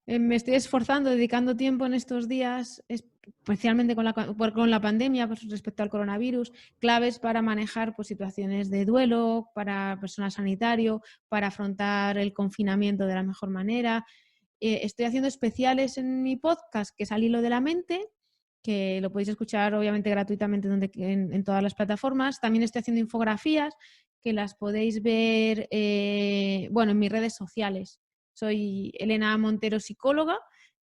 Me estoy esforzando, dedicando tiempo en estos días, especialmente con la pandemia, pues, respecto al coronavirus, claves para manejar pues, situaciones de duelo, para personal sanitario, para afrontar el confinamiento de la mejor manera. Estoy haciendo especiales en mi podcast, que es Al Hilo de la Mente, que lo podéis escuchar obviamente gratuitamente en todas las plataformas. También estoy haciendo infografías que las podéis ver bueno, en mis redes sociales. Soy Elena Montero Psicóloga.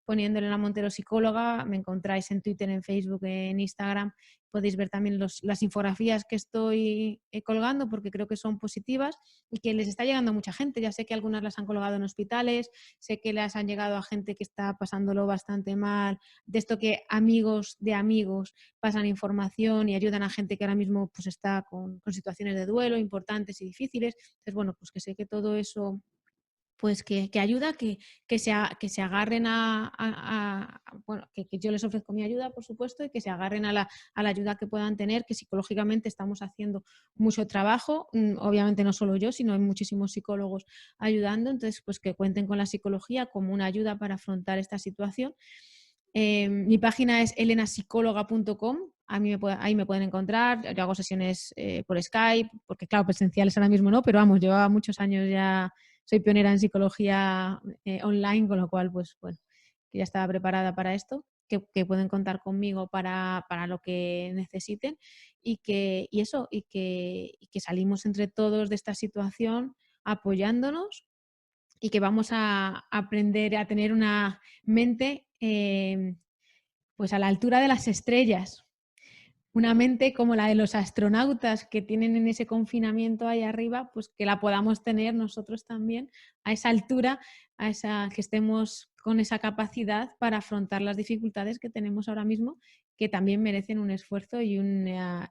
Poniendo Elena Montero Psicóloga me encontráis en Twitter, en Facebook, en Instagram. Podéis ver también las infografías que estoy colgando, porque creo que son positivas y que les está llegando a mucha gente. Ya sé que algunas las han colgado en hospitales, sé que les han llegado a gente que está pasándolo bastante mal, de esto que amigos de amigos pasan información y ayudan a gente que ahora mismo pues, está con situaciones de duelo importantes y difíciles. Entonces, bueno, pues que sé que todo eso pues que ayuda, que se agarren bueno, que yo les ofrezco mi ayuda, por supuesto, y que se agarren a la ayuda que puedan tener, que psicológicamente estamos haciendo mucho trabajo, obviamente no solo yo, sino hay muchísimos psicólogos ayudando, entonces pues que cuenten con la psicología como una ayuda para afrontar esta situación. Mi página es elenapsicóloga.com, ahí me pueden encontrar, yo hago sesiones por Skype, porque claro, presenciales ahora mismo no, pero vamos, llevaba muchos años ya, soy pionera en psicología online, con lo cual, pues bueno, que ya estaba preparada para esto, que pueden contar conmigo para lo que necesiten y que salimos entre todos de esta situación apoyándonos y que vamos a aprender a tener una mente pues a la altura de las estrellas. Una mente como la de los astronautas que tienen en ese confinamiento ahí arriba, pues que la podamos tener nosotros también a esa altura, que estemos con esa capacidad para afrontar las dificultades que tenemos ahora mismo, que también merecen un esfuerzo y una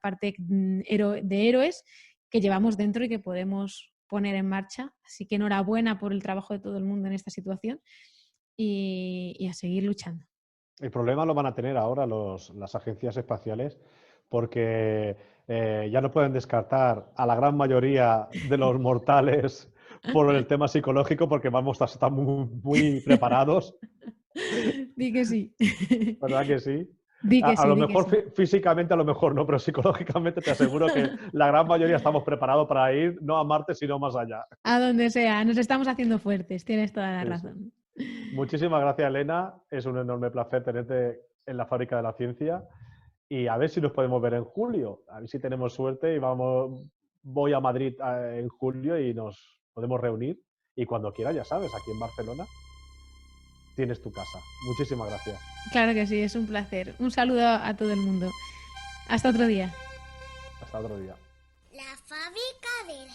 parte de héroes que llevamos dentro y que podemos poner en marcha. Así que enhorabuena por el trabajo de todo el mundo en esta situación y a seguir luchando. El problema lo van a tener ahora las agencias espaciales, porque ya no pueden descartar a la gran mayoría de los mortales por el tema psicológico, porque vamos a estar muy, muy preparados. Di que sí. ¿Verdad que sí? Di que A sí, lo di que mejor sí. físicamente a lo mejor no, pero psicológicamente te aseguro que la gran mayoría estamos preparados para ir no a Marte, sino más allá. A donde sea, nos estamos haciendo fuertes, tienes toda la Sí, sí. razón. Muchísimas gracias, Elena. Es un enorme placer tenerte en la Fábrica de la Ciencia. Y a ver si nos podemos ver en julio. A ver si tenemos suerte y voy a Madrid en julio y nos podemos reunir. Y cuando quieras, ya sabes, aquí en Barcelona tienes tu casa. Muchísimas gracias. Claro que sí, es un placer. Un saludo a todo el mundo. Hasta otro día. Hasta otro día. La Fábrica de la